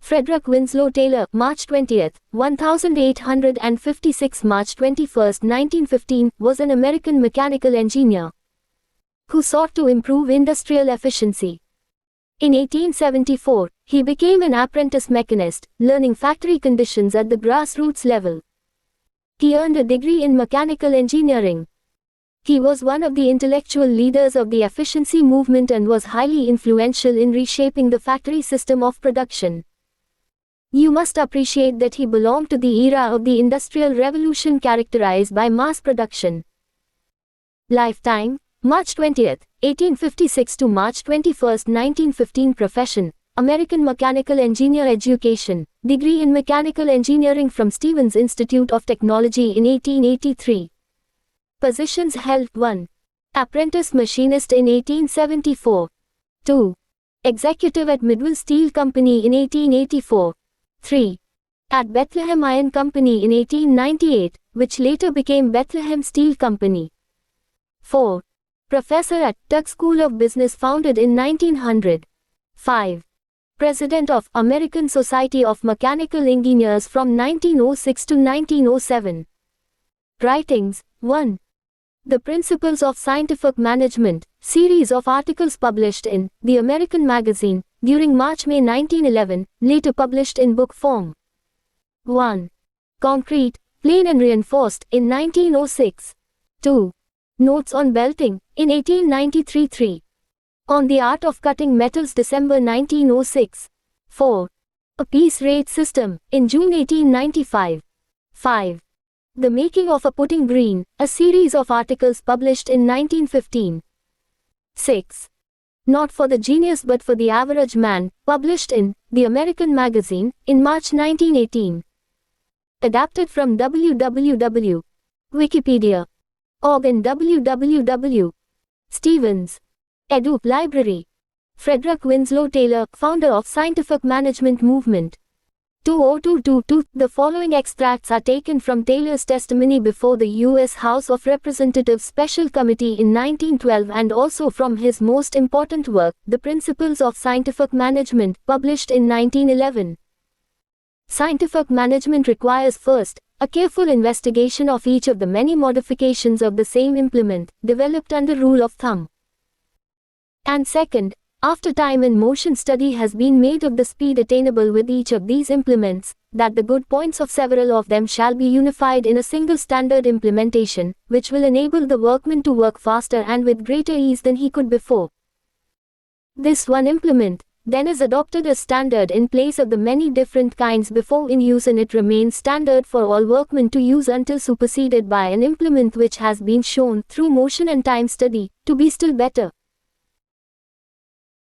Fredrick Winslow Taylor, March 20, 1856 March 21, 1915, was an American mechanical engineer who sought to improve industrial efficiency. In 1874, he became an apprentice mechanist, learning factory conditions at the grassroots level. He earned a degree in mechanical engineering. He was one of the intellectual leaders of the efficiency movement and was highly influential in reshaping the factory system of production. You must appreciate that he belonged to the era of the Industrial Revolution characterized by mass production. Lifetime: March 20, 1856 to March 21, 1915. Profession: American Mechanical Engineer. Education: Degree in Mechanical Engineering from Stevens Institute of Technology in 1883. Positions held: 1. Apprentice machinist in 1874. 2. Executive at Midwell Steel Company in 1884. 3. At Bethlehem Iron Company in 1898, which later became Bethlehem Steel Company. 4. Professor at Tuck School of Business founded in 1900. 5. President of American Society of Mechanical Engineers from 1906 to 1907. Writings: 1. The Principles of Scientific Management, series of articles published in The American Magazine, during March-May 1911, later published in book form. 1. Concrete, Plain and Reinforced, in 1906. 2. Notes on Belting, in 1893. 3. On the Art of Cutting Metals, December 1906. 4. A Piece Rate System, in June 1895. 5. The Making of a Pudding Green, a series of articles published in 1915. 6. Not for the Genius but for the Average Man, published in The American Magazine, in March 1918. Adapted from www.wikipedia.org and www.stevens.edu Library. Fredrick Winslow Taylor, founder of Scientific Management Movement. 20222. The following extracts are taken from Taylor's testimony before the U.S. House of Representatives Special Committee in 1912 and also from his most important work, The Principles of Scientific Management, published in 1911. Scientific management requires first, a careful investigation of each of the many modifications of the same implement, developed under rule of thumb. And second, after time and motion study has been made of the speed attainable with each of these implements, that the good points of several of them shall be unified in a single standard implementation, which will enable the workman to work faster and with greater ease than he could before. This one implement, then, is adopted as standard in place of the many different kinds before in use, and it remains standard for all workmen to use until superseded by an implement which has been shown, through motion and time study, to be still better.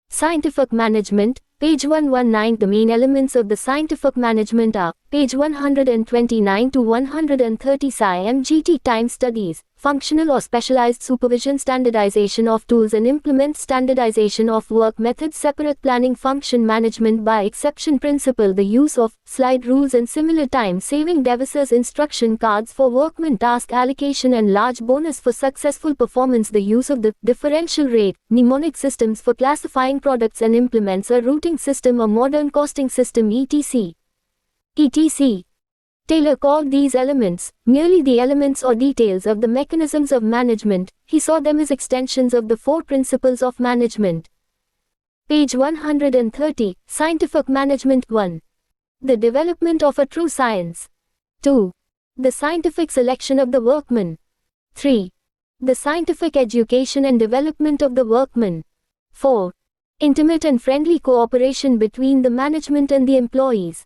Scientific Management, page 119. The main elements of the scientific management are, page 129 to 130. SciMGT: Time Studies, Functional or Specialized Supervision, Standardization of Tools and Implements, Standardization of Work Methods, Separate Planning, Function Management by Exception Principle, the use of slide rules and similar time-saving devices, instruction cards for workmen, task allocation and large bonus for successful performance, the use of the differential rate, mnemonic systems for classifying products and implements, a routing system, a modern costing system, etc. etc. Taylor called these elements merely the elements or details of the mechanisms of management. He saw them as extensions of the four principles of management. Page 130. Scientific Management. 1. The development of a true science. 2. The scientific selection of the workman. 3. The scientific education and development of the workman. 4. Intimate and friendly cooperation between the management and the employees.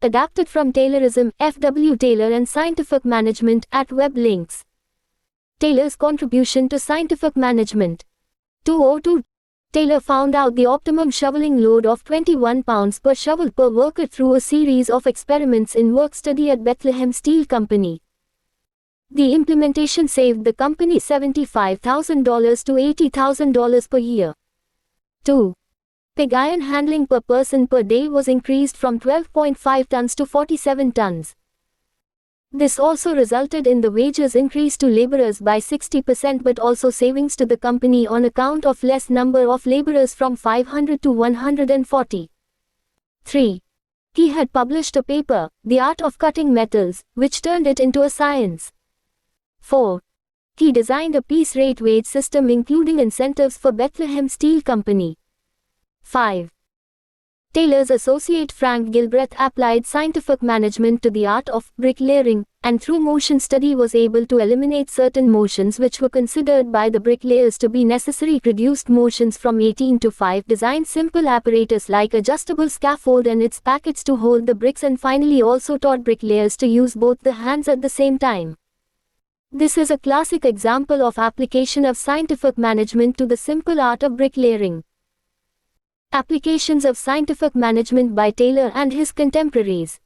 Adapted from Taylorism, F.W. Taylor and Scientific Management, at web links. Taylor's contribution to scientific management. 202. Taylor found out the optimum shoveling load of 21 pounds per shovel per worker through a series of experiments in work study at Bethlehem Steel Company. The implementation saved the company $75,000 to $80,000 per year. 2. Pig iron handling per person per day was increased from 12.5 tons to 47 tons. This also resulted in the wages increase to laborers by 60% but also savings to the company on account of less number of laborers from 500 to 140. 3. He had published a paper, The Art of Cutting Metals, which turned it into a science. 4. He designed a piece rate wage system including incentives for Bethlehem Steel Company. 5. Taylor's associate Frank Gilbreth applied scientific management to the art of bricklaying, and through motion study was able to eliminate certain motions which were considered by the bricklayers to be necessary. Reduced motions from 18 to 5, designed simple apparatus like adjustable scaffold and its packets to hold the bricks, and finally also taught bricklayers to use both the hands at the same time. This is a classic example of application of scientific management to the simple art of bricklaying. Applications of scientific management by Taylor and his contemporaries.